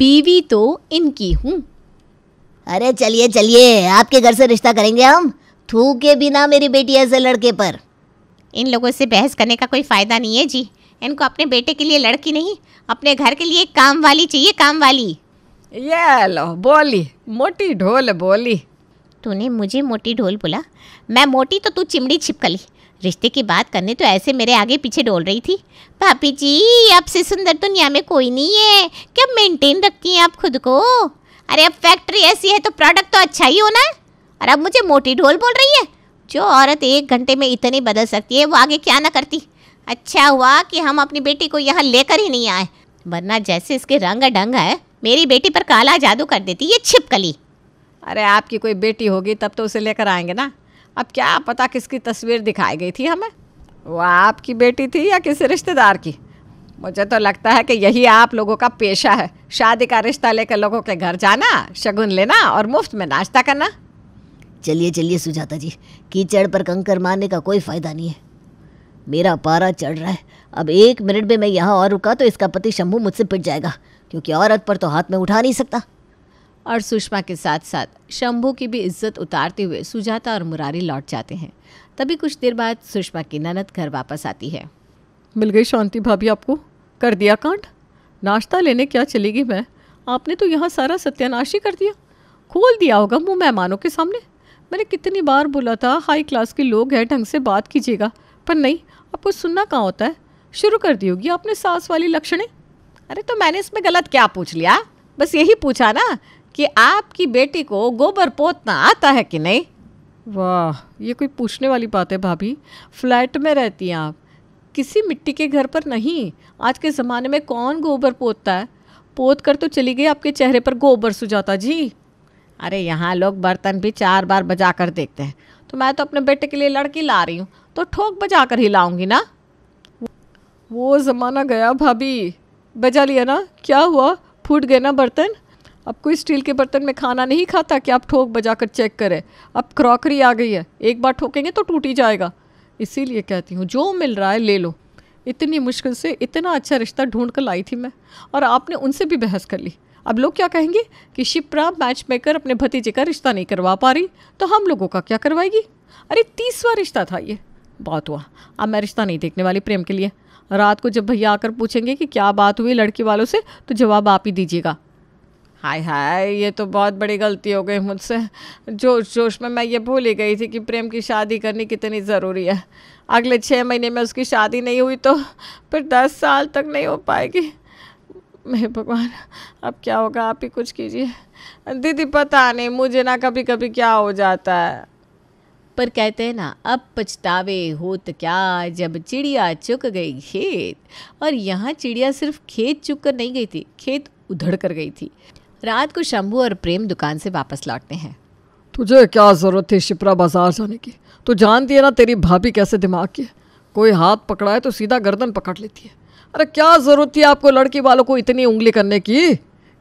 बीवी तो इनकी हूँ। अरे चलिए चलिए, आपके घर से रिश्ता करेंगे हम, थूके बिना मेरी बेटी ऐसे लड़के पर। इन लोगों से बहस करने का कोई फ़ायदा नहीं है जी। इनको अपने बेटे के लिए लड़की नहीं, अपने घर के लिए काम वाली चाहिए, काम वाली। ये लो बोली, मोटी ढोल बोली। तूने मुझे मोटी ढोल बोला? मैं मोटी तो तू चिमड़ी छिपकली। रिश्ते की बात करने तो ऐसे मेरे आगे पीछे डोल रही थी। भाभी जी, आपसे सुंदर दुनिया में कोई नहीं है। क्या मेंटेन रखती हैं आप खुद को? अरे अब फैक्ट्री ऐसी है तो प्रोडक्ट तो अच्छा ही होना है। और अब मुझे मोटी ढोल बोल रही है? जो औरत 1 घंटे में इतनी बदल सकती है वो आगे क्या ना करती। अच्छा हुआ कि हम अपनी बेटी को यहाँ लेकर ही नहीं आए, वरना जैसे इसके रंग ढंग है मेरी बेटी पर काला जादू कर देती ये छिपकली। अरे आपकी कोई बेटी होगी तब तो उसे लेकर आएंगे ना। अब क्या पता किसकी तस्वीर दिखाई गई थी हमें, वो आपकी बेटी थी या किसी रिश्तेदार की। मुझे तो लगता है कि यही आप लोगों का पेशा है, शादी का रिश्ता लेकर लोगों के घर जाना, शगुन लेना और मुफ्त में नाश्ता करना। चलिए चलिए सुजाता जी, कीचड़ पर कंकर मारने का कोई फ़ायदा नहीं है। मेरा पारा चढ़ रहा है, अब 1 मिनट में मैं यहाँ और रुका तो इसका पति शंभू मुझसे पिट जाएगा, क्योंकि औरत पर तो हाथ में उठा नहीं सकता। और सुषमा के साथ साथ शंभू की भी इज्जत उतारते हुए सुजाता और मुरारी लौट जाते हैं। तभी कुछ देर बाद सुषमा की ननद घर वापस आती है। मिल गई शांति भाभी आपको? कर दिया कांड? नाश्ता लेने क्या चलेगी मैं? आपने तो यहाँ सारा सत्यानाश ही कर दिया, खोल दिया होगा मुँह मेहमानों के सामने। मैंने कितनी बार बोला था हाई क्लास के लोग हैं, ढंग से बात कीजिएगा, पर नहीं, आपको सुनना कहाँ होता है। शुरू कर दी होगी आपने सास वाली लक्षणें। अरे तो मैंने इसमें गलत क्या पूछ लिया? बस यही पूछा ना कि आपकी बेटी को गोबर पोतना आता है कि नहीं। वाह, ये कोई पूछने वाली बात है भाभी? फ्लैट में रहती हैं आप, किसी मिट्टी के घर पर नहीं। आज के ज़माने में कौन गोबर पोतता है? पोत कर तो चली गई आपके चेहरे पर गोबर सुजाता जी। अरे यहाँ लोग बर्तन भी 4 बार बजा कर देखते हैं, तो मैं तो अपने बेटे के लिए लड़की ला रही हूँ तो ठोक बजा कर ही लाऊंगी ना। वो ज़माना गया भाभी, बजा लिया ना, क्या हुआ? फूट गए ना बर्तन? अब कोई स्टील के बर्तन में खाना नहीं खाता कि आप ठोक बजा कर चेक करें। अब क्रॉकरी आ गई है, एक बार ठोकेंगे तो टूट ही जाएगा। इसीलिए कहती हूँ जो मिल रहा है ले लो। इतनी मुश्किल से इतना अच्छा रिश्ता ढूंढ कर लाई थी मैं, और आपने उनसे भी बहस कर ली। अब लोग क्या कहेंगे कि शिप्रा मैच मेकर अपने भतीजे का रिश्ता नहीं करवा पा रही, तो हम लोगों का क्या करवाएगी? अरे 30वां रिश्ता था ये, बहुत हुआ। अब मैं रिश्ता नहीं देखने वाली प्रेम के लिए। रात को जब भैया आकर पूछेंगे कि क्या बात हुई लड़की वालों से, तो जवाब आप ही दीजिएगा। हाय हाय, ये तो बहुत बड़ी गलती हो गई मुझसे। जोश जोश में मैं ये भूल ही गई थी कि प्रेम की शादी करनी कितनी ज़रूरी है। अगले 6 महीने में उसकी शादी नहीं हुई तो फिर 10 साल तक नहीं हो पाएगी। हे भगवान, अब क्या होगा? आप ही कुछ कीजिए। दीदी पता नहीं मुझे ना कभी कभी क्या हो जाता है। पर कहते हैं ना, अब पछतावे होत क्या जब चिड़िया चुग गई खेत। और यहाँ चिड़िया सिर्फ खेत चुग कर नहीं गई थी, खेत उधड़ कर गई थी। रात को शंभू और प्रेम दुकान से वापस लौटते हैं। तुझे क्या ज़रूरत थी शिप्रा बाजार जाने की? तू जानती है ना तेरी भाभी कैसे दिमाग की है, कोई हाथ पकड़ा है तो सीधा गर्दन पकड़ लेती है। अरे क्या ज़रूरत थी आपको लड़की वालों को इतनी उंगली करने की?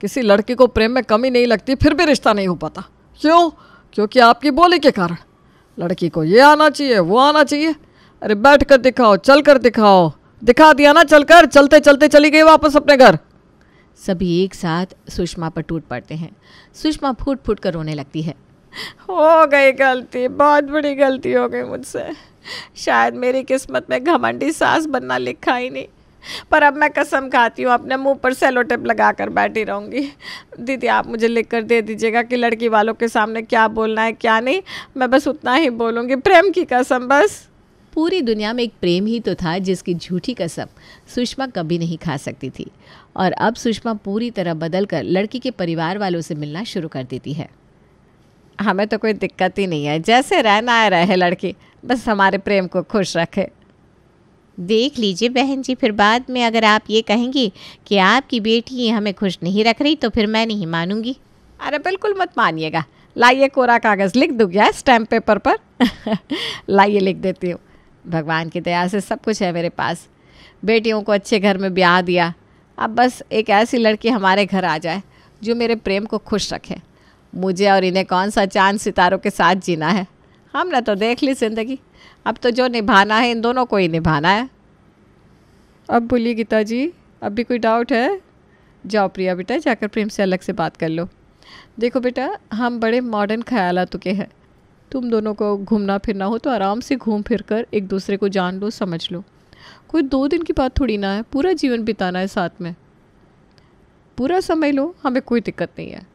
किसी लड़की को प्रेम में कमी नहीं लगती फिर भी रिश्ता नहीं हो पाता। क्यों? क्योंकि आपकी बोली के कारण। लड़की को ये आना चाहिए, वो आना चाहिए। अरे बैठ कर दिखाओ, चल कर दिखाओ। दिखा दिया ना चलकर, चलते चलते चली गई वापस अपने घर। सभी एक साथ सुषमा पर टूट पड़ते हैं। सुषमा फूट फूट कर रोने लगती है। हो गई गलती, बहुत बड़ी गलती हो गई मुझसे। शायद मेरी किस्मत में घमंडी सास बनना लिखा ही नहीं, पर अब मैं कसम खाती हूँ अपने मुंह पर सेलो टेप लगा कर बैठी रहूँगी। दीदी आप मुझे लिख कर दे दीजिएगा कि लड़की वालों के सामने क्या बोलना है क्या नहीं। मैं बस उतना ही बोलूँगी, प्रेम की कसम बस। पूरी दुनिया में एक प्रेम ही तो था जिसकी झूठी कसम सुषमा कभी नहीं खा सकती थी। और अब सुषमा पूरी तरह बदल कर लड़की के परिवार वालों से मिलना शुरू कर देती है। हमें तो कोई दिक्कत ही नहीं है, जैसे रहना है रहे लड़की, बस हमारे प्रेम को खुश रखे। देख लीजिए बहन जी, फिर बाद में अगर आप ये कहेंगी कि आपकी बेटी हमें खुश नहीं रख रही तो फिर मैं नहीं मानूंगी। अरे बिल्कुल मत मानिएगा। लाइए कोरा कागज़, लिख दूँ क्या स्टैम्प पेपर पर? लाइए लिख देती हूँ। भगवान की दया से सब कुछ है मेरे पास। बेटियों को अच्छे घर में ब्याह दिया, अब बस एक ऐसी लड़की हमारे घर आ जाए जो मेरे प्रेम को खुश रखे। मुझे और इन्हें कौन सा चांद सितारों के साथ जीना है? हमने तो देख ली ज़िंदगी, अब तो जो निभाना है इन दोनों को ही निभाना है। अब बोलिए गीता जी, अब भी कोई डाउट है? जाओ प्रिया बेटा, जाकर प्रेम से अलग से बात कर लो। देखो बेटा, हम बड़े मॉडर्न ख्यालातों के हैं। तुम दोनों को घूमना फिरना हो तो आराम से घूम फिर कर एक दूसरे को जान लो, समझ लो। कोई 2 दिन की बात थोड़ी ना है, पूरा जीवन बिताना है साथ में। पूरा समझ लो, हमें कोई दिक्कत नहीं है।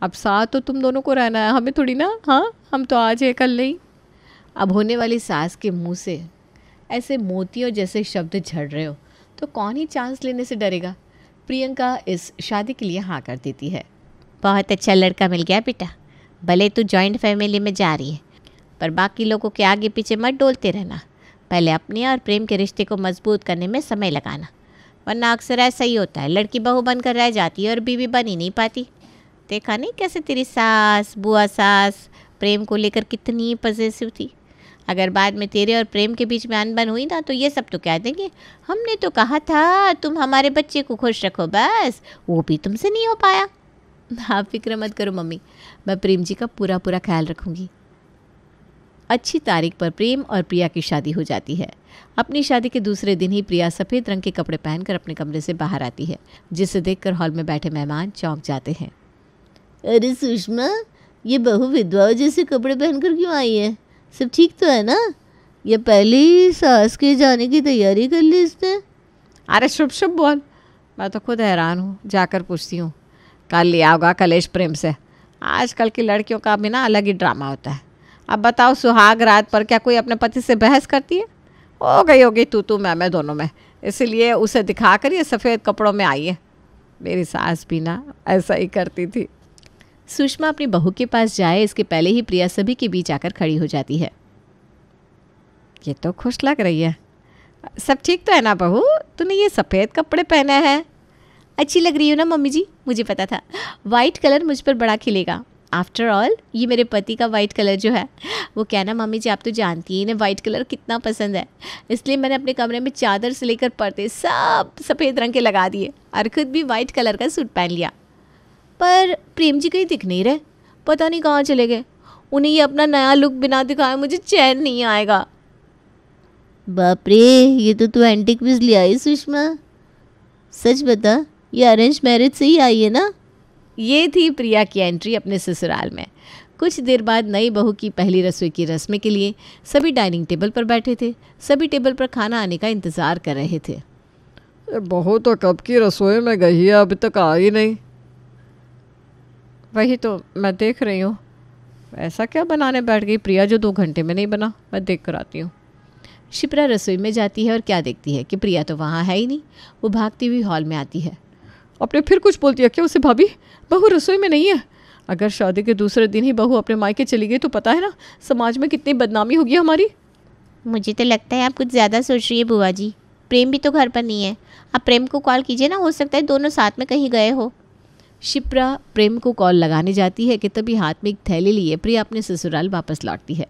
अब साथ तो तुम दोनों को रहना है, हमें थोड़ी ना। हाँ, हम तो आज है कल नहीं। अब होने वाली सास के मुंह से ऐसे मोतियों जैसे शब्द झड़ रहे हो तो कौन ही चांस लेने से डरेगा। प्रियंका इस शादी के लिए हाँ कर देती है। बहुत अच्छा लड़का मिल गया बेटा। भले तू जॉइंट फैमिली में जा रही है, पर बाकी लोगों के आगे पीछे मत डोलते रहना। पहले अपने और प्रेम के रिश्ते को मजबूत करने में समय लगाना, वरना अक्सर ऐसा ही होता है, लड़की बहू बनकर रह जाती है और बीवी बन ही नहीं पाती। देखा नहीं कैसे तेरी सास, बुआ सास प्रेम को लेकर कितनी पॉजिटिव थी। अगर बाद में तेरे और प्रेम के बीच में अनबन हुई ना तो ये सब तो कह देंगे, हमने तो कहा था तुम हमारे बच्चे को खुश रखो, बस वो भी तुमसे नहीं हो पाया। आप फिक्र मत करो मम्मी, मैं प्रेम जी का पूरा पूरा ख्याल रखूँगी। अच्छी तारीख पर प्रेम और प्रिया की शादी हो जाती है। अपनी शादी के दूसरे दिन ही प्रिया सफ़ेद रंग के कपड़े पहनकर अपने कमरे से बाहर आती है, जिसे देखकर हॉल में बैठे मेहमान चौंक जाते हैं। अरे सुषमा, ये बहू विधवाओं जैसे कपड़े पहनकर क्यों आई है? सब ठीक तो है ना? या पहले ही सास के जाने की तैयारी कर ली इसने? अरे शुभ शुभ बोल, मैं तो खुद हैरान हूँ। जाकर पूछती हूँ, कल लिया होगा कलेश प्रेम से। आजकल की लड़कियों का भी ना अलग ही ड्रामा होता है। अब बताओ, सुहाग रात पर क्या कोई अपने पति से बहस करती है? हो गई होगी तू मैं दोनों में, इसीलिए उसे दिखा कर ये सफ़ेद कपड़ों में आई है। मेरी सास भी ना ऐसा ही करती थी। सुषमा अपनी बहू के पास जाए इसके पहले ही प्रिया सभी के बीच आकर खड़ी हो जाती है। ये तो खुश लग रही है। सब ठीक तो है ना बहू? तूने ये सफ़ेद कपड़े पहने हैं। अच्छी लग रही हो ना मम्मी जी? मुझे पता था वाइट कलर मुझ पर बड़ा खिलेगा। आफ्टर ऑल ये मेरे पति का वाइट कलर जो है वो क्या ना मम्मी जी, आप तो जानती हैं इन्हें वाइट कलर कितना पसंद है, इसलिए मैंने अपने कमरे में चादर से लेकर पर्दे सब सफ़ेद रंग के लगा दिए और खुद भी वाइट कलर का सूट पहन लिया। पर प्रेम जी कहीं दिख नहीं रहे, पता नहीं कहाँ चले गए। उन्हें ये अपना नया लुक बिना दिखाए मुझे चैन नहीं आएगा। बाप रे, ये तो तू एंटीक पीस ले आई सुषमा। सच बता, ये अरेंज मैरिज से ही आई है ना? ये थी प्रिया की एंट्री अपने ससुराल में। कुछ देर बाद नई बहू की पहली रसोई की रस्म के लिए सभी डाइनिंग टेबल पर बैठे थे। सभी टेबल पर खाना आने का इंतज़ार कर रहे थे। बहू तो कब की रसोई में गई है, अभी तक आई नहीं। वही तो मैं देख रही हूँ, ऐसा क्या बनाने बैठ गई प्रिया जो 2 घंटे में नहीं बना। मैं देख कर आती हूँ। शिप्रा रसोई में जाती है और क्या देखती है कि प्रिया तो वहाँ है ही नहीं। वो भागती हुई हॉल में आती है। आपने फिर कुछ बोल दिया क्या उसे? भाभी, बहू रसोई में नहीं है। अगर शादी के दूसरे दिन ही बहू अपने मायके चली गई तो पता है ना समाज में कितनी बदनामी होगी हमारी। मुझे तो लगता है आप कुछ ज़्यादा सोच रही है बुआ जी। प्रेम भी तो घर पर नहीं है, आप प्रेम को कॉल कीजिए ना, हो सकता है दोनों साथ में कहीं गए हो। शिप्रा प्रेम को कॉल लगाने जाती है कि तभी हाथ में एक थैली लिए प्रिया अपने ससुराल वापस लौटती है।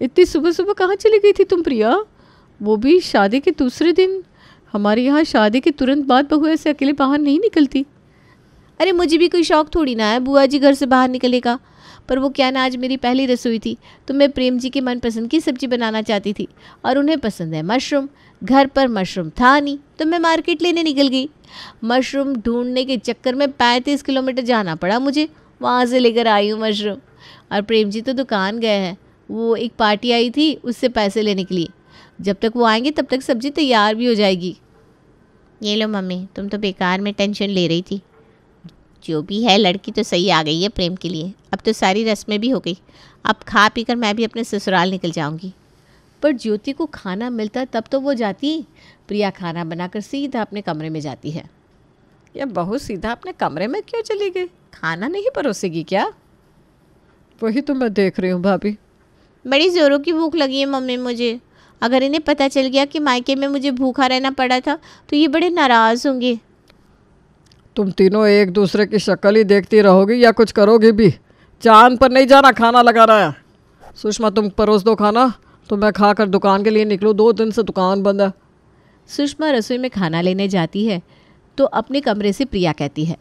इतनी सुबह सुबह कहाँ चली गई थी तुम प्रिया? वो भी शादी के दूसरे दिन। हमारे यहाँ शादी के तुरंत बाद बहू ऐसे अकेले बाहर नहीं निकलती। अरे मुझे भी कोई शौक थोड़ी ना है बुआ जी घर से बाहर निकलेगा, पर वो क्या ना आज मेरी पहली रसोई थी तो मैं प्रेम जी की मनपसंद की सब्ज़ी बनाना चाहती थी और उन्हें पसंद है मशरूम। घर पर मशरूम था नहीं तो मैं मार्केट लेने निकल गई। मशरूम ढूंढने के चक्कर में 35 किलोमीटर जाना पड़ा मुझे, वहाँ से लेकर आई हूँ मशरूम। और प्रेम जी तो दुकान गए हैं, वो एक पार्टी आई थी उससे पैसे लेने के लिए। जब तक वो आएंगे तब तक सब्ज़ी तैयार भी हो जाएगी। ये लो मम्मी, तुम तो बेकार में टेंशन ले रही थी। जो भी है लड़की तो सही आ गई है प्रेम के लिए। अब तो सारी रस्में भी हो गई, अब खा पी कर मैं भी अपने ससुराल निकल जाऊंगी। पर ज्योति को खाना मिलता तब तो वो जाती। प्रिया खाना बनाकर सीधा अपने कमरे में जाती है। ये बहू सीधा अपने कमरे में क्यों चली गई? खाना नहीं परोसेगी क्या? वही तो मैं देख रही हूँ भाभी। बड़ी ज़ोरों की भूख लगी है मम्मी मुझे। अगर इन्हें पता चल गया कि मायके में मुझे भूखा रहना पड़ा था तो ये बड़े नाराज़ होंगे। तुम तीनों एक दूसरे की शक्ल ही देखती रहोगी या कुछ करोगी भी? चांद पर नहीं जाना, खाना लगा रहा है। सुषमा तुम परोस दो खाना तो मैं खाकर दुकान के लिए निकलूँ, 2 दिन से दुकान बंद है। सुषमा रसोई में खाना लेने जाती है तो अपने कमरे से प्रिया कहती है,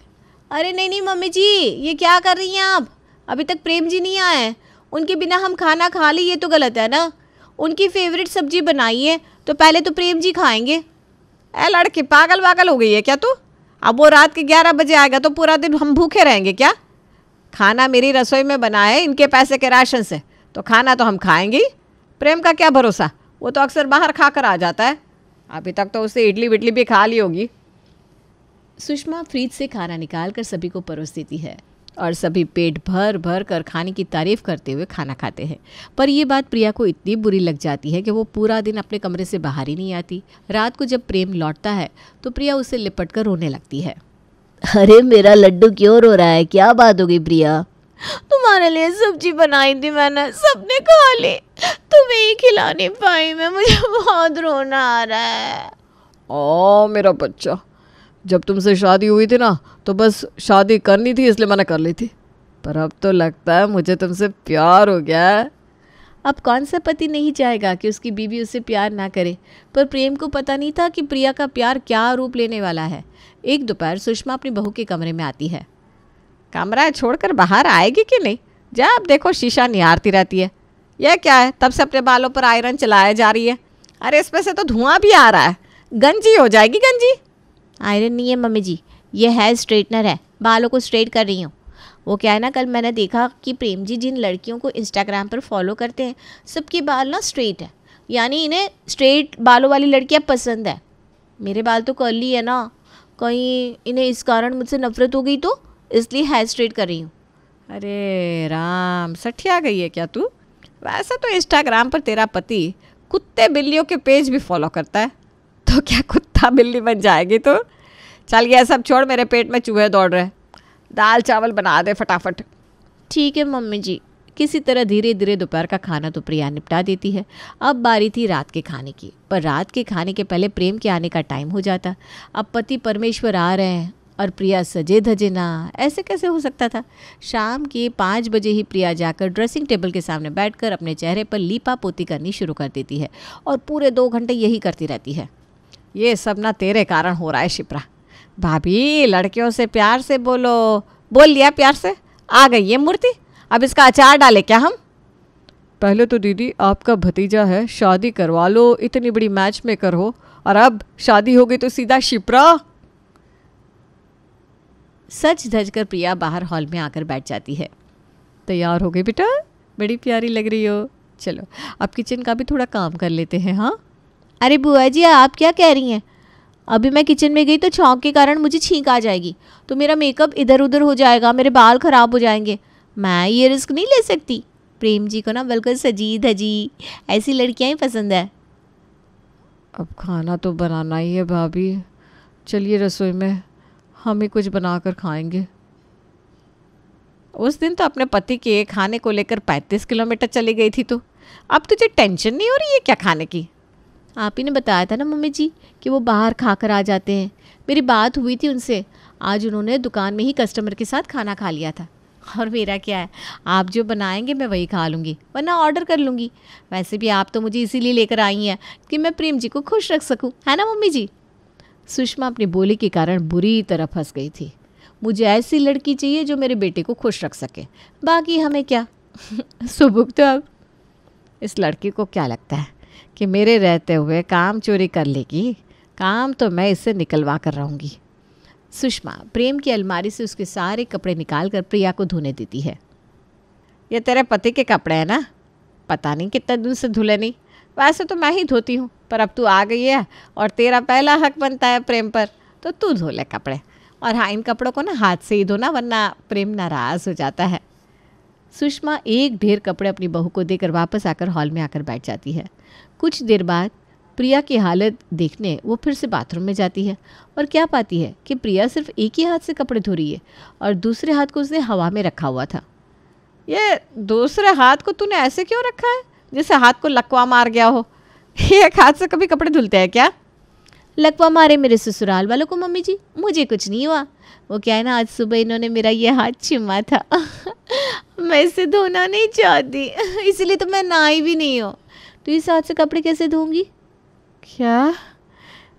अरे नहीं नहीं मम्मी जी, ये क्या कर रही हैं आप? अभी तक प्रेम जी नहीं आए, उनके बिना हम खाना खा लें ये तो गलत है ना। उनकी फेवरेट सब्जी बनाई है तो पहले तो प्रेम जी खाएंगे। ए लड़की, पागल वागल हो गई है क्या तू? अब वो रात के 11 बजे आएगा तो पूरा दिन हम भूखे रहेंगे क्या? खाना मेरी रसोई में बना है इनके पैसे के राशन से, तो खाना तो हम खाएंगे ही। प्रेम का क्या भरोसा, वो तो अक्सर बाहर खा कर आ जाता है। अभी तक तो उससे इडली विडली भी खा ली होगी। सुषमा फ्रिज से खाना निकाल कर सभी को परोस देती है और सभी पेट भर भर कर खाने की तारीफ करते हुए खाना खाते हैं। पर यह बात प्रिया को इतनी बुरी लग जाती है कि वो पूरा दिन अपने कमरे से बाहर ही नहीं आती। रात को जब प्रेम लौटता है तो प्रिया उसे लिपट कर रोने लगती है। अरे मेरा लड्डू क्यों रो रहा है, क्या बात हो गई प्रिया? तुम्हारे लिए सब्जी बनाई थी मैंने, सबने खा ली, तुम्हें ही खिला नहीं पाई मैं, मुझे बहुत रोना आ रहा है। ओ मेरा बच्चा, जब तुमसे शादी हुई थी ना तो बस शादी करनी थी इसलिए मैंने कर ली थी, पर अब तो लगता है मुझे तुमसे प्यार हो गया है। अब कौन सा पति नहीं चाहेगा कि उसकी बीवी उससे प्यार ना करे, पर प्रेम को पता नहीं था कि प्रिया का प्यार क्या रूप लेने वाला है। एक दोपहर सुषमा अपनी बहू के कमरे में आती है। कमरा छोड़कर बाहर आएगी कि नहीं? जब देखो शीशा निहारती रहती है। यह क्या है, तब से अपने बालों पर आयरन चलाया जा रही है। अरे इसमें से तो धुआं भी आ रहा है, गंजी हो जाएगी गंजी। आयरन नहीं है मम्मी जी, ये हेयर स्ट्रेटनर है, बालों को स्ट्रेट कर रही हूँ। वो क्या है ना, कल मैंने देखा कि प्रेम जी जिन लड़कियों को इंस्टाग्राम पर फॉलो करते हैं सबके बाल ना स्ट्रेट है, यानी इन्हें स्ट्रेट बालों वाली लड़कियाँ पसंद है। मेरे बाल तो कर्ली है ना, कहीं इन्हें इस कारण मुझसे नफरत हो गई तो इसलिए हेयर स्ट्रेट कर रही हूँ। अरे राम, सठिया गई है क्या तू? वैसे तो इंस्टाग्राम पर तेरा पति कुत्ते बिल्लियों के पेज भी फॉलो करता है, तो क्या कुत्ता बिल्ली बन जाएगी तो? चल ये सब छोड़, मेरे पेट में चूहे दौड़ रहे हैं, दाल चावल बना दे फटाफट। ठीक है मम्मी जी। किसी तरह धीरे धीरे दोपहर का खाना तो प्रिया निपटा देती है। अब बारी थी रात के खाने की, पर रात के खाने के पहले प्रेम के आने का टाइम हो जाता। अब पति परमेश्वर आ रहे हैं और प्रिया सजे धजे ना, ऐसे कैसे हो सकता था? शाम के 5 बजे ही प्रिया जाकर ड्रेसिंग टेबल के सामने बैठकर अपने चेहरे पर लीपा पोती करनी शुरू कर देती है और पूरे 2 घंटे यही करती रहती है। ये सब ना तेरे कारण हो रहा है शिप्रा। भाभी, लड़कियों से प्यार से बोलो। बोल लिया प्यार से, आ गई ये मूर्ति, अब इसका अचार डाले क्या हम? पहले तो दीदी आपका भतीजा है, शादी करवा लो, इतनी बड़ी मैच मेकर हो, और अब शादी हो गई तो सीधा शिप्रा। सच धज कर प्रिया बाहर हॉल में आकर बैठ जाती है। तैयार हो गई बेटा, बड़ी प्यारी लग रही हो। चलो अब किचन का भी थोड़ा काम कर लेते हैं। हाँ अरे बुआ जी, आप क्या कह रही हैं? अभी मैं किचन में गई तो छौंक के कारण मुझे छींक आ जाएगी, तो मेरा मेकअप इधर उधर हो जाएगा, मेरे बाल ख़राब हो जाएंगे। मैं ये रिस्क नहीं ले सकती। प्रेम जी को ना बिल्कुल सजी धजी ऐसी लड़कियां ही पसंद है। अब खाना तो बनाना ही है भाभी, चलिए रसोई में हम ही कुछ बना कर खाएंगे। उस दिन तो अपने पति के खाने को लेकर 35 किलोमीटर चली गई थी, तो अब तुझे टेंशन नहीं हो रही है क्या खाने की? आप ही ने बताया था ना मम्मी जी कि वो बाहर खा कर आ जाते हैं। मेरी बात हुई थी उनसे, आज उन्होंने दुकान में ही कस्टमर के साथ खाना खा लिया था। और मेरा क्या है, आप जो बनाएंगे मैं वही खा लूँगी, वरना ऑर्डर कर लूँगी। वैसे भी आप तो मुझे इसीलिए लेकर आई हैं कि मैं प्रेम जी को खुश रख सकूँ, है ना मम्मी जी? सुषमा अपनी बोली के कारण बुरी तरह फंस गई थी। मुझे ऐसी लड़की चाहिए जो मेरे बेटे को खुश रख सके, बाकी हमें क्या। सुबुक, तो अब इस लड़की को क्या लगता है कि मेरे रहते हुए काम चोरी कर लेगी? काम तो मैं इससे निकलवा कर रहूँगी। सुषमा प्रेम की अलमारी से उसके सारे कपड़े निकाल कर प्रिया को धोने देती है। ये तेरे पति के कपड़े हैं ना, पता नहीं कितने दिन से धुले नहीं। वैसे तो मैं ही धोती हूँ, पर अब तू आ गई है और तेरा पहला हक बनता है प्रेम पर, तो तू धो ले कपड़े। और हाँ, इन कपड़ों को ना हाथ से ही धोना, वरना प्रेम नाराज़ हो जाता है। सुषमा एक ढेर कपड़े अपनी बहू को देकर वापस आकर हॉल में आकर बैठ जाती है। कुछ देर बाद प्रिया की हालत देखने वो फिर से बाथरूम में जाती है और क्या पाती है कि प्रिया सिर्फ एक ही हाथ से कपड़े धो रही है और दूसरे हाथ को उसने हवा में रखा हुआ था। ये दूसरे हाथ को तूने ऐसे क्यों रखा है, जैसे हाथ को लकवा मार गया हो? एक हाथ से कभी कपड़े धुलते हैं क्या? लकवा मारे मेरे ससुराल वालों को मम्मी जी, मुझे कुछ नहीं हुआ। वो क्या है ना, आज सुबह इन्होंने मेरा ये हाथ चुमा था। मैं इसे धोना नहीं चाहती, इसलिए तो मैं नहाई भी नहीं हूँ। तो इस हाथ से कपड़े कैसे धोऊंगी? क्या?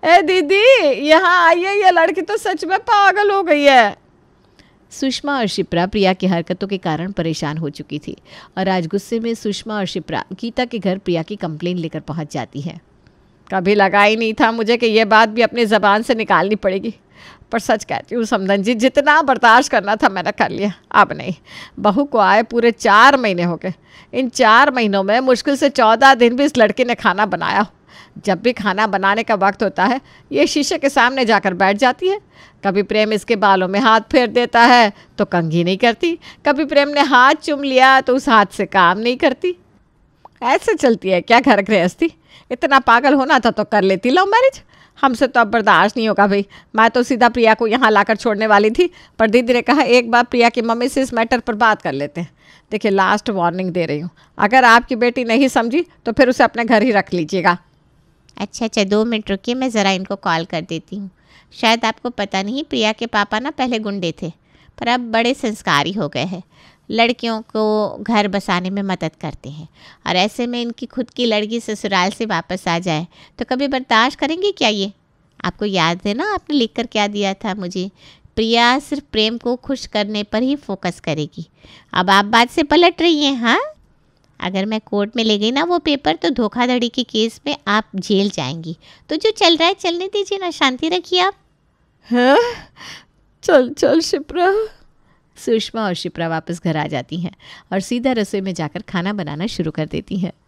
ए दीदी, यहाँ आइए, ये लड़की तो सच में पागल हो गई है। सुषमा और शिप्रा प्रिया की हरकतों के कारण परेशान हो चुकी थी और आज गुस्से में सुषमा और शिप्रा गीता के घर प्रिया की कंप्लेन लेकर पहुंच जाती है। कभी लगा ही नहीं था मुझे कि ये बात भी अपनी ज़बान से निकालनी पड़ेगी। पर सच कहती हूँ समधन जी, जितना बर्दाश्त करना था मैंने कर लिया, अब नहीं। बहू को आए पूरे 4 महीने हो गए। इन 4 महीनों में मुश्किल से 14 दिन भी इस लड़के ने खाना बनाया। जब भी खाना बनाने का वक्त होता है ये शीशे के सामने जाकर बैठ जाती है। कभी प्रेम इसके बालों में हाथ फेर देता है तो कंघी नहीं करती, कभी प्रेम ने हाथ चूम लिया तो उस हाथ से काम नहीं करती। ऐसे चलती है क्या घर गृहस्थी? इतना पागल होना था तो कर लेती लव मैरिज। हमसे तो अब बर्दाश्त नहीं होगा भाई। मैं तो सीधा प्रिया को यहाँ लाकर छोड़ने वाली थी, पर दीदी ने कहा एक बार प्रिया की मम्मी से इस मैटर पर बात कर लेते हैं। देखिए, लास्ट वार्निंग दे रही हूँ, अगर आपकी बेटी नहीं समझी तो फिर उसे अपने घर ही रख लीजिएगा। अच्छा 2 मिनट रुकिए, मैं ज़रा इनको कॉल कर देती हूँ। शायद आपको पता नहीं, प्रिया के पापा ना पहले गुंडे थे, पर अब बड़े संस्कारी हो गए हैं। लड़कियों को घर बसाने में मदद करते हैं, और ऐसे में इनकी खुद की लड़की ससुराल से वापस आ जाए तो कभी बर्दाश्त करेंगे क्या ये? आपको याद है ना आपने लिख कर क्या दिया था मुझे? प्रिया सिर्फ प्रेम को खुश करने पर ही फोकस करेगी। अब आप बात से पलट रही हैं। हाँ, अगर मैं कोर्ट में ले गई ना वो पेपर, तो धोखाधड़ी के केस में आप जेल जाएंगी। तो जो चल रहा है चलने दीजिए ना, शांति रखिए आप। हाँ, चल चल शिप्रा। सुषमा और शिप्रा वापस घर आ जाती हैं और सीधा रसोई में जाकर खाना बनाना शुरू कर देती हैं।